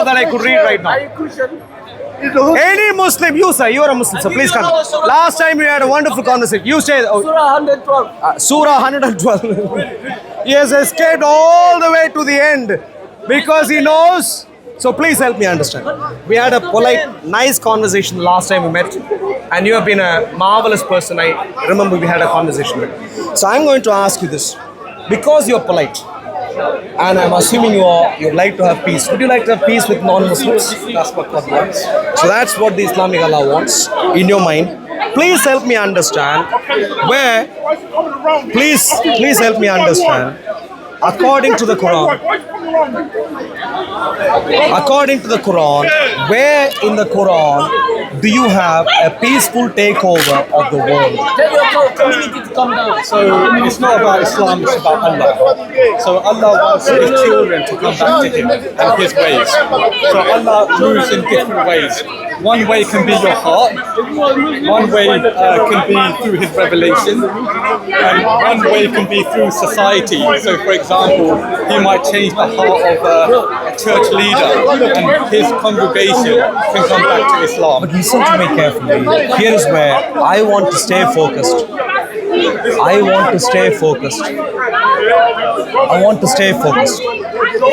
surah that I could read right now. Any Muslim, you sir, you are a Muslim, so please come. Last time we had a wonderful conversation. You say Surah 112. Surah 112. He has escaped all the way to the end because he knows. So please help me understand. We had a polite, nice conversation last time we met, and you have been a marvelous person. I remember we had a conversation with. So I'm going to ask you this, because you're polite, and I'm assuming you'd like to have peace. Would you like to have peace with non-Muslims? That's what God wants. So that's what the Islamic Allah wants in your mind. Please help me understand where. Please help me understand. According to the Quran, where in the Quran do you have a peaceful takeover of the world? Tell your community to come down. So it's not about Islam, it's about Allah. So Allah wants His children to come back to Him and His ways. So Allah moves in different ways. One way can be your heart, one way can be through His revelation, and one way can be through society. So for example, He might change the heart of a church leader and his congregation can come back to Islam. But listen to me carefully. Here is where I want to stay focused.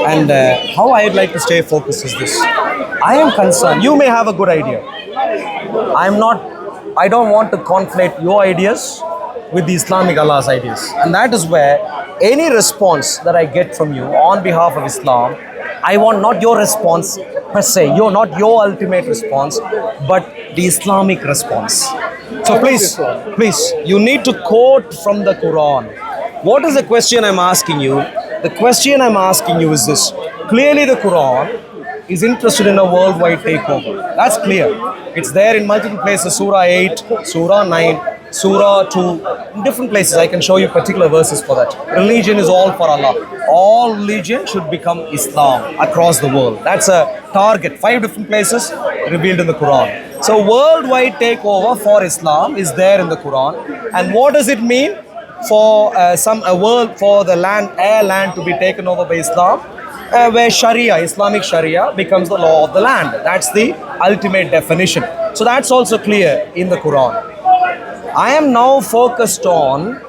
And how I'd like to stay focused is this. I am concerned. You may have a good idea. I don't want to conflate your ideas with the Islamic Allah's ideas. And that is where any response that I get from you on behalf of Islam, I want not your response per se, not your ultimate response, but the Islamic response. So please, you need to quote from the Quran. What is the question I'm asking you? The question I'm asking you is this. Clearly the Quran is interested in a worldwide takeover. That's clear. It's there in multiple places, Surah 8, Surah 9, Surah 2, in different places. I can show you particular verses for that. Religion is all for Allah. All religion should become Islam across the world. That's a target. 5 different places revealed in the Quran. So worldwide takeover for Islam is there in the Quran. And what does it mean for the land to be taken over by Islam? Where Sharia, Islamic Sharia, becomes the law of the land. That's the ultimate definition. So that's also clear in the Quran. I am now focused on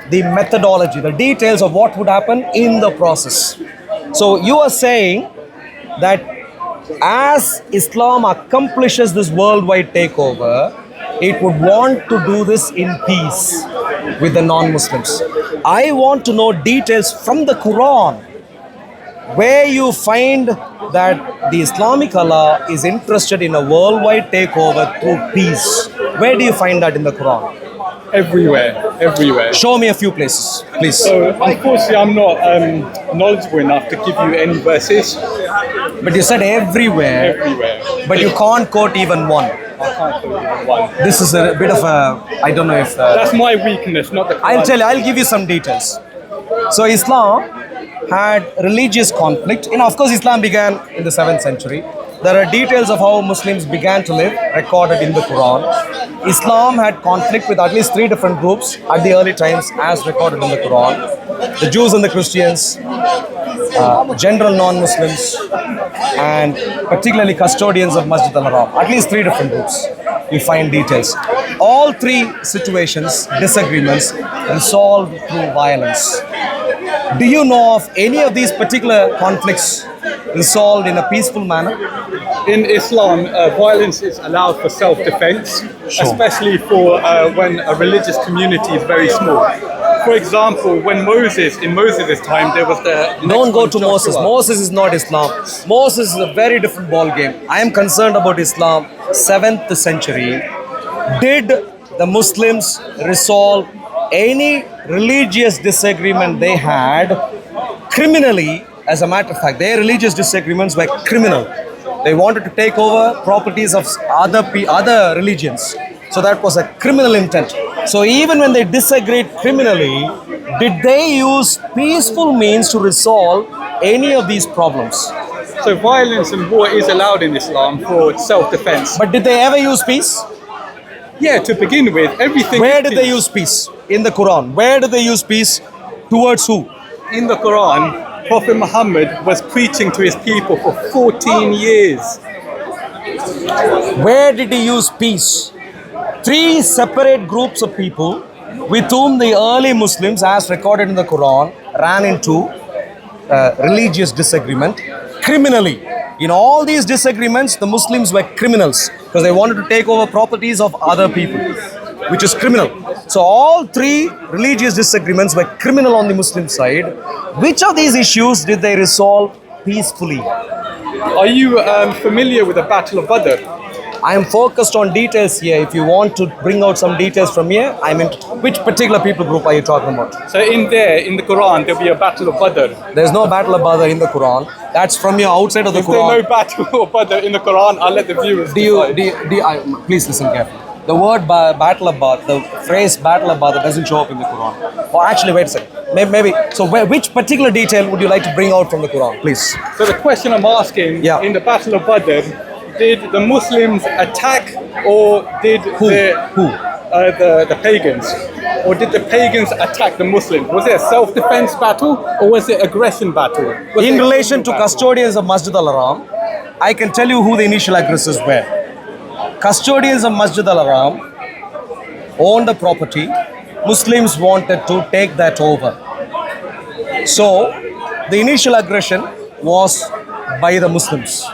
the methodology, the details of what would happen in the process. So you are saying that as Islam accomplishes this worldwide takeover, it would want to do this in peace with the non-Muslims. I want to know details from the Quran where you find that the Islamic Allah is interested in a worldwide takeover through peace. Where do you find that in the Quran? Everywhere. Show me a few places, please. So unfortunately, I'm not knowledgeable enough to give you any verses. But you said everywhere. But you can't quote even one. I can't quote even one. This is a bit of a, I don't know if... That's my weakness, not the Quran. I'll tell you, I'll give you some details. So Islam had religious conflict. Of course, Islam began in the 7th century. There are details of how Muslims began to live recorded in the Quran. Islam had conflict with at least 3 different groups at the early times as recorded in the Quran. The Jews and the Christians, general non-Muslims, and particularly custodians of Masjid al-Haram. At least 3 different groups. You find details. All 3 situations, disagreements, resolved through violence. Do you know of any of these particular conflicts resolved in a peaceful manner? In Islam, violence is allowed for self-defense, especially for when a religious community is very small. For example, in Moses' time, there was the... Don't go to Moses. Moses is not Islam. Moses is a very different ball game. I am concerned about Islam, 7th century. Did the Muslims resolve any religious disagreement they had criminally? As a matter of fact, their religious disagreements were criminal. They wanted to take over properties of other religions. So that was a criminal intent. So even when they disagreed criminally, did they use peaceful means to resolve any of these problems? So violence and war is allowed in Islam for self-defense. But did they ever use peace? Yeah, to begin with, everything... Where did they use peace? In the Quran. Where did they use peace? Towards who? In the Quran, Prophet Muhammad was preaching to his people for 14 years. Where did he use peace? Three separate groups of people with whom the early Muslims, as recorded in the Quran, ran into religious disagreement criminally. In all these disagreements, the Muslims were criminals because they wanted to take over properties of other people, which is criminal. So all three religious disagreements were criminal on the Muslim side. Which of these issues did they resolve peacefully? Are you familiar with the Battle of Badr? I am focused on details here. If you want to bring out some details from here, I'm in. Which particular people group are you talking about? So in the Quran, there'll be a Battle of Badr. There's no Battle of Badr in the Quran. That's from your outside of the If there's Quran. no Battle of Badr in the Quran, I'll let the viewers decide. Please listen carefully. The word Battle of Badr, the phrase Battle of Badr doesn't show up in the Quran. Oh, actually, wait a second. Maybe. So, which particular detail would you like to bring out from the Quran, please? So the question I'm asking, Yeah. in the Battle of Badr, did the Muslims attack or did the pagans? Or did the pagans attack the Muslims? Was it a self-defense battle or was it aggression battle? In relation to custodians of Masjid al-Haram, I can tell you who the initial aggressors were. Custodians of Masjid al-Haram owned the property. Muslims wanted to take that over. So, the initial aggression was by the Muslims.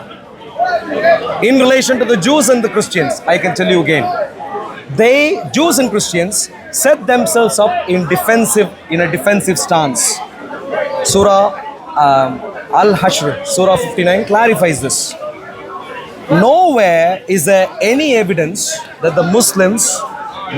In relation to the Jews and the Christians, I can tell you again. Jews and Christians, set themselves up in a defensive stance. Surah al-Hashr, Surah 59 clarifies this. Nowhere is there any evidence that the Muslims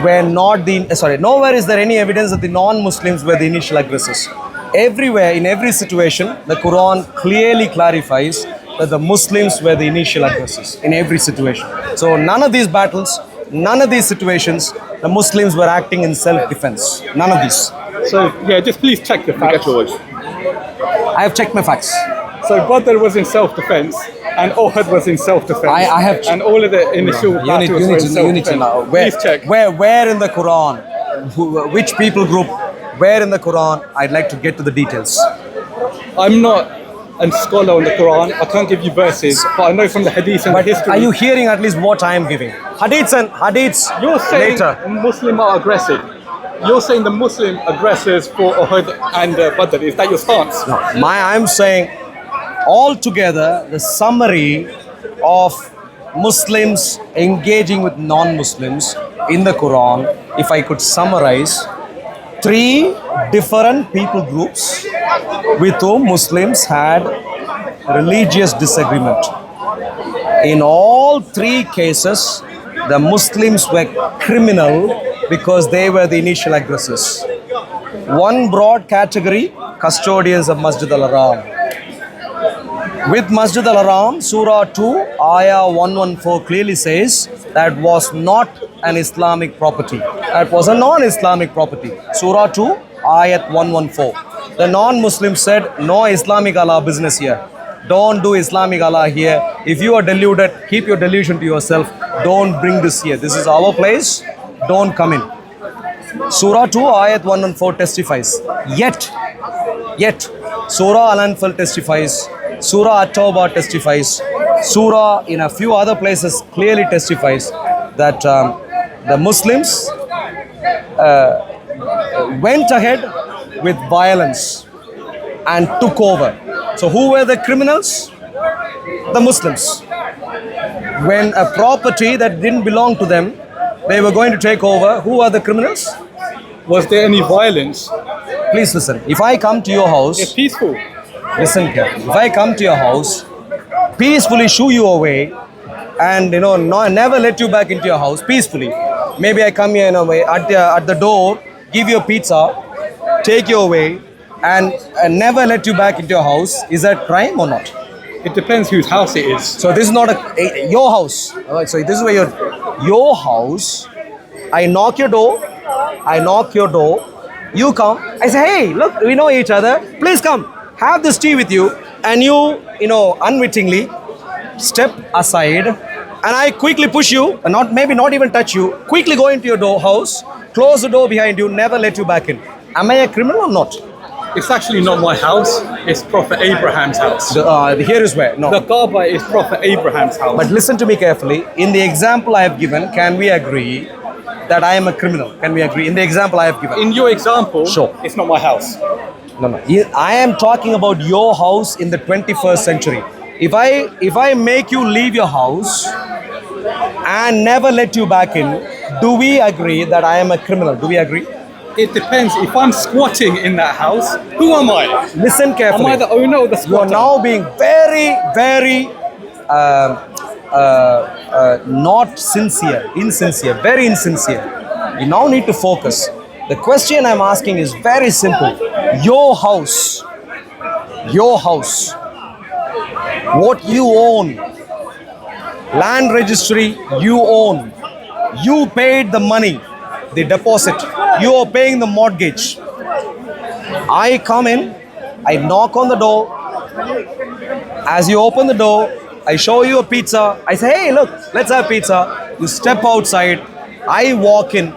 were nowhere is there any evidence that the non-Muslims were the initial aggressors. Everywhere, in every situation, the Quran clearly clarifies that the Muslims were the initial aggressors in every situation. So none of these battles, none of these situations, the Muslims were acting in self-defense. None of these. So yeah, just please check the facts. I have checked my facts. So Badr was in self-defense and Uhud was in self-defense. I have and all of the initial battles were in self-defense. Please check. Where in the Quran, which people group, where in the Quran, I'd like to get to the details. I'm not a scholar on the Quran. I can't give you verses, but I know from the hadith and the history. Are you hearing at least what I am giving? Hadiths You're saying later. Muslim are aggressive. You're saying the Muslim aggressors for Uhud and Badr. Is that your stance? No, I'm saying altogether the summary of Muslims engaging with non-Muslims in the Quran, if I could summarize, three different people groups with whom Muslims had religious disagreement. In all three cases, the Muslims were criminal because they were the initial aggressors. One broad category, custodians of Masjid al-Haram. With Masjid al-Haram, Surah 2, Ayah 114 clearly says that was not an Islamic property. That was a non-Islamic property. Surah 2, Ayat 114. The non-Muslims said, no Islamic Allah business here. Don't do Islamic Allah here. If you are deluded, keep your delusion to yourself. Don't bring this here. This is our place. Don't come in. Surah 2, Ayat 114 testifies. Yet, Surah Al-Anfal testifies. Surah At-Tawbah testifies. Surah in a few other places clearly testifies that the Muslims went ahead with violence and took over. So who were the criminals? The Muslims. When a property that didn't belong to them, they were going to take over, who are the criminals? Was there any violence? Please listen. If I come to your house, It's peaceful. listen carefully. If I come to your house, peacefully shoo you away, and never let you back into your house peacefully. Maybe I come here at the door, give you a pizza, take you away, and never let you back into your house. Is that crime or not? It depends whose house it is. So this is not your house. Alright, so this is where your house. I knock your door. You come. I say, hey, look, we know each other. Please come. Have this tea with you. And you unwittingly step aside. And I quickly push you, and not even touch you. Quickly go into your house. Close the door behind you. Never let you back in. Am I a criminal or not? It's actually not my house. It's Prophet Abraham's house. Here is where. No. The Kaaba is Prophet Abraham's house. But listen to me carefully. In the example I have given, can we agree that I am a criminal? Can we agree? In the example I have given. In your example, Sure. it's not my house. No, no. I am talking about your house in the 21st century. If I make you leave your house and never let you back in, do we agree that I am a criminal? Do we agree? It depends. If I'm squatting in that house, who am I? Listen Am carefully. I the owner or the You are squatter? now being very, very not sincere, insincere, very insincere. You now need to focus. The question I'm asking is very simple. Your house, what you own, land registry you own, you paid the money, the deposit, you are paying the mortgage. I come in, I knock on the door. As you open the door, I show you a pizza. I say, hey, look, let's have pizza. You step outside. I walk in,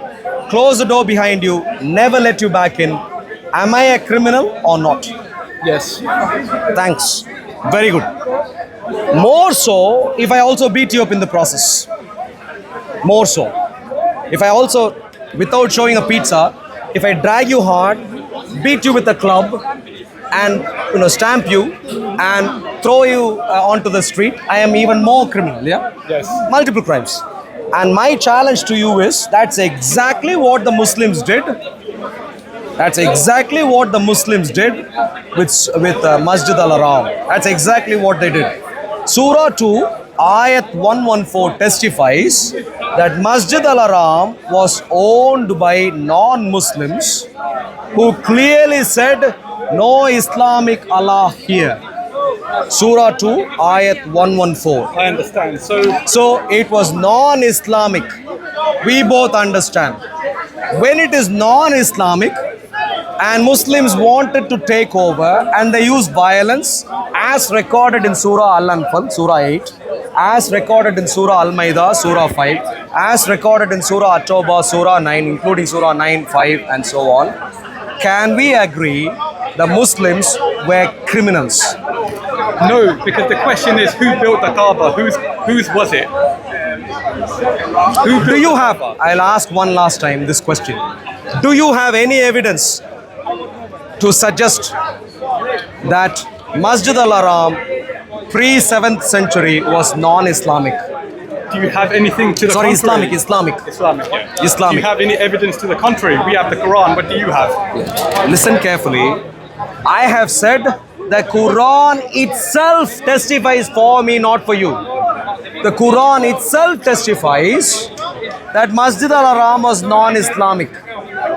close the door behind you, never let you back in. Am I a criminal or not? Yes. Thanks. Very good. More so if I also beat you up in the process. More so. If I also, without showing a pizza, if I drag you hard, beat you with a club, and stamp you and throw you onto the street, I am even more criminal. Yeah. Yes. Multiple crimes. And my challenge to you is that's exactly what the Muslims did. That's exactly what the Muslims did with Masjid al-Haram. That's exactly what they did. Surah 2, Ayat 114 testifies that Masjid al-Haram was owned by non-Muslims who clearly said, no Islamic Allah here. Surah 2, Ayat 114. I understand. So it was non-Islamic. We both understand. When it is non-Islamic and Muslims wanted to take over and they use violence as recorded in Surah Al-Anfal, Surah 8, as recorded in Surah Al-Ma'idah, Surah 5, as recorded in Surah At-Tawbah, Surah 9, including Surah 9, 5 and so on, can we agree the Muslims were criminals? No, because the question is who built the Kaaba? Whose was it? Do you have, I'll ask one last time this question. Do you have any evidence to suggest that Masjid al-Haram pre-7th century was non-Islamic? Do you have anything to the Sorry, contrary? Islamic. Islamic, yeah. Do Islamic. you have any evidence to the contrary? We have the Quran. What do you have? Listen carefully. I have said the Quran itself testifies for me, not for you. The Quran itself testifies that Masjid al-Haram was non-Islamic,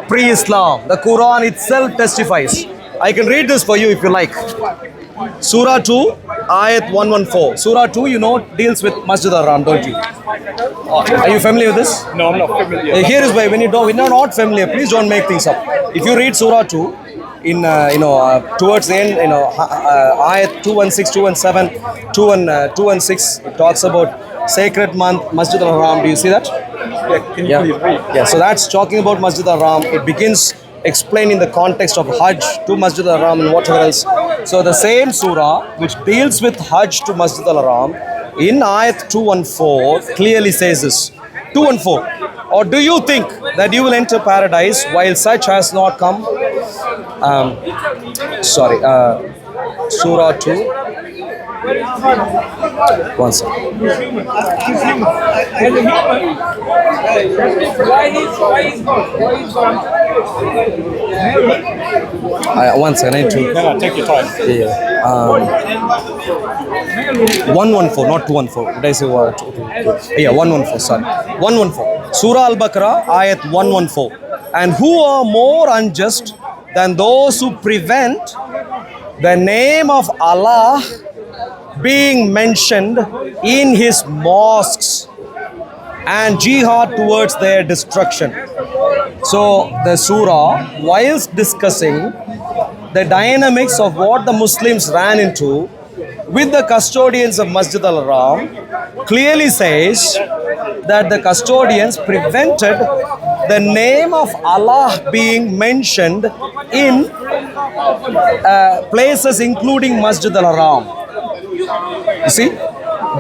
pre-Islam. The Quran itself testifies. I can read this for you if you like. Surah 2, Ayat 114. Surah 2, deals with Masjid al-Haram, don't you? Are you familiar with this? No, I'm not familiar. Here is why when you're not familiar, please don't make things up. If you read Surah 2, towards the end, Ayat 216, 217, 216, it talks about sacred month, Masjid al-Haram. Do you see that? Yeah, can you please read? Yeah, so that's talking about Masjid al-Haram. It begins explaining the context of Hajj to Masjid al-Haram and whatever else. So the same surah which deals with Hajj to Masjid al-Haram in Ayat 214 clearly says this. 214. Or do you think that you will enter paradise while such has not come? Surah 2. One second. One second. I need to. No, take your time. Yeah. 114, not 214. Did I say what? Yeah, 114. Sorry. 114. Surah Al-Baqarah, Ayat 114. And who are more unjust than those who prevent the name of Allah being mentioned in his mosques and jihad towards their destruction. So the surah, whilst discussing the dynamics of what the Muslims ran into with the custodians of Masjid al-Haram, clearly says that the custodians prevented the name of Allah being mentioned in places including Masjid al-Haram. You see,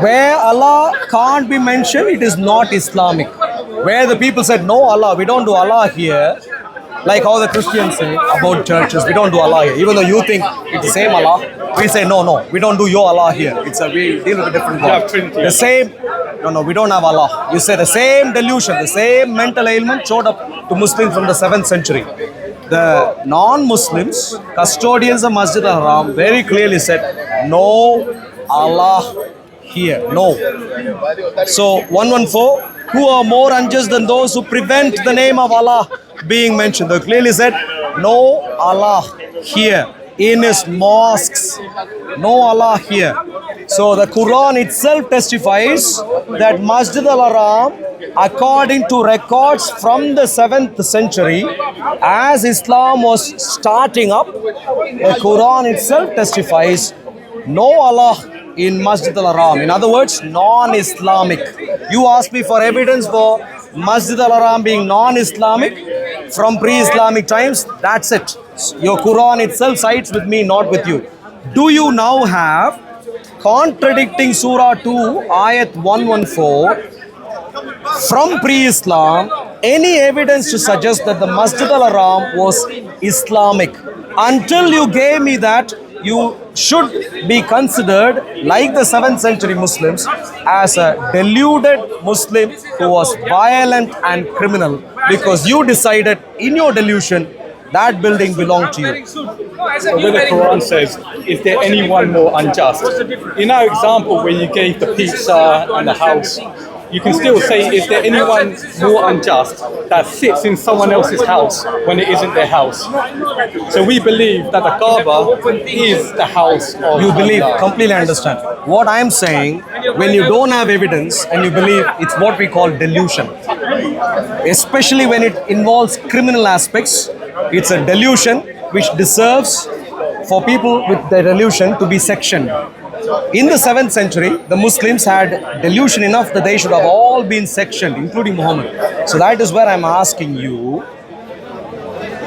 where Allah can't be mentioned, it is not Islamic. Where the people said, no Allah, we don't do Allah here. Like how the Christians say about churches, we don't do Allah here. Even though you think it's the same Allah, we say, no, we don't do your Allah here. We deal with a different God. The same, no, we don't have Allah. You say the same delusion, the same mental ailment showed up to Muslims from the 7th century. The non-Muslims, custodians of Masjid al-Haram, very clearly said, no Allah here, no. So 114, who are more unjust than those who prevent the name of Allah being mentioned? They clearly said, no Allah here in his mosques, no Allah here. So the Quran itself testifies that Masjid al-Haram, according to records from the 7th century, as Islam was starting up, the Quran itself testifies no Allah in Masjid al-Haram. In other words, non-Islamic. You asked me for evidence for Masjid al-Haram being non-Islamic from pre-Islamic times. That's it. Your Quran itself sides with me, not with you. Do you now have, contradicting Surah 2, Ayat 114, from pre-Islam, any evidence to suggest that the Masjid al-Haram was Islamic? Until you gave me that, you should be considered, like the 7th century Muslims, as a deluded Muslim who was violent and criminal, because you decided in your delusion that building belonged to you. So when the Quran says, is there anyone more unjust? In our example where you gave the pizza and the house, you can still say, is there anyone more unjust that sits in someone else's house when it isn't their house? So we believe that the Kaaba is the house of You believe, Allah. completely understand. What I'm saying, when you don't have evidence and you believe, it's what we call delusion. Especially when it involves criminal aspects, it's a delusion which deserves for people with the delusion to be sectioned. In the 7th century, the Muslims had delusion enough that they should have all been sectioned, including Muhammad. So that is where I'm asking you.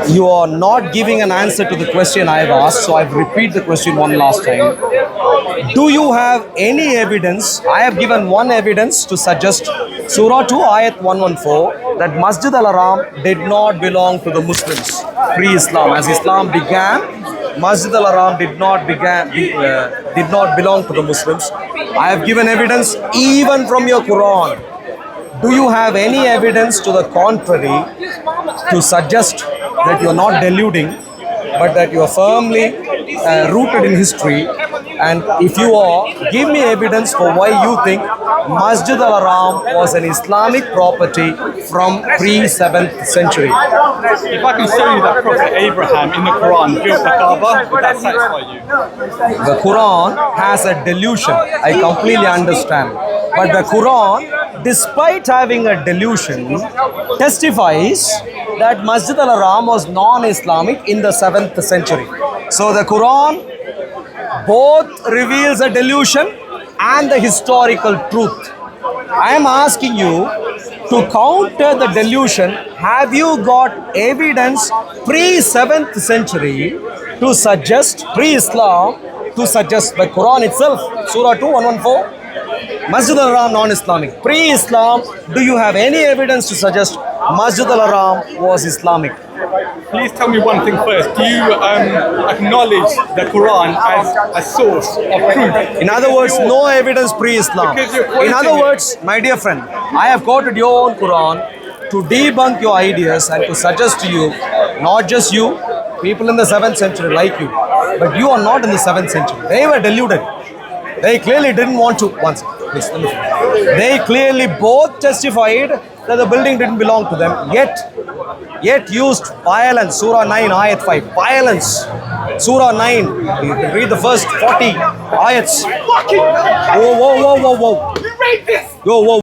You are not giving an answer to the question I've asked, so I've repeated the question one last time. Do you have any evidence? I have given one evidence to suggest Surah 2, Ayat 114, that Masjid al-Haram did not belong to the Muslims pre-Islam. As Islam began, Masjid al-Haram did not belong to the Muslims. I have given evidence even from your Quran. Do you have any evidence to the contrary to suggest that you are not deluding, but that you are firmly rooted in history? And if you are, give me evidence for why you think Masjid al-Haram was an Islamic property from pre-7th century. If I can show you that Prophet Abraham in the Quran built the Kaaba, would that satisfy you? The Quran has a delusion. I completely understand. But the Quran, despite having a delusion, testifies that Masjid al-Haram was non-Islamic in the 7th century. So the Quran both reveals a delusion and the historical truth. I am asking you to counter the delusion. Have you got evidence pre-7th century to suggest, pre-Islam, to suggest the Quran itself, Surah 2, 114, Masjid al-Haram non-Islamic. Pre-Islam, do you have any evidence to suggest Masjid al-Haram was Islamic? Please tell me one thing first. Do you acknowledge the Quran as a source of truth? In other words, no evidence pre-Islam. Because you're quoting In other it. words, my dear friend, I have quoted your own Quran to debunk your ideas and to suggest to you, not just you, people in the 7th century like you, but you are not in the 7th century. They were deluded. They clearly didn't want to. One second, please, let me finish. They clearly both testified that the building didn't belong to them, yet used violence. Surah 9, Ayat 5. Violence. Surah 9. You can read the first 40 ayats. Whoa. Whoa.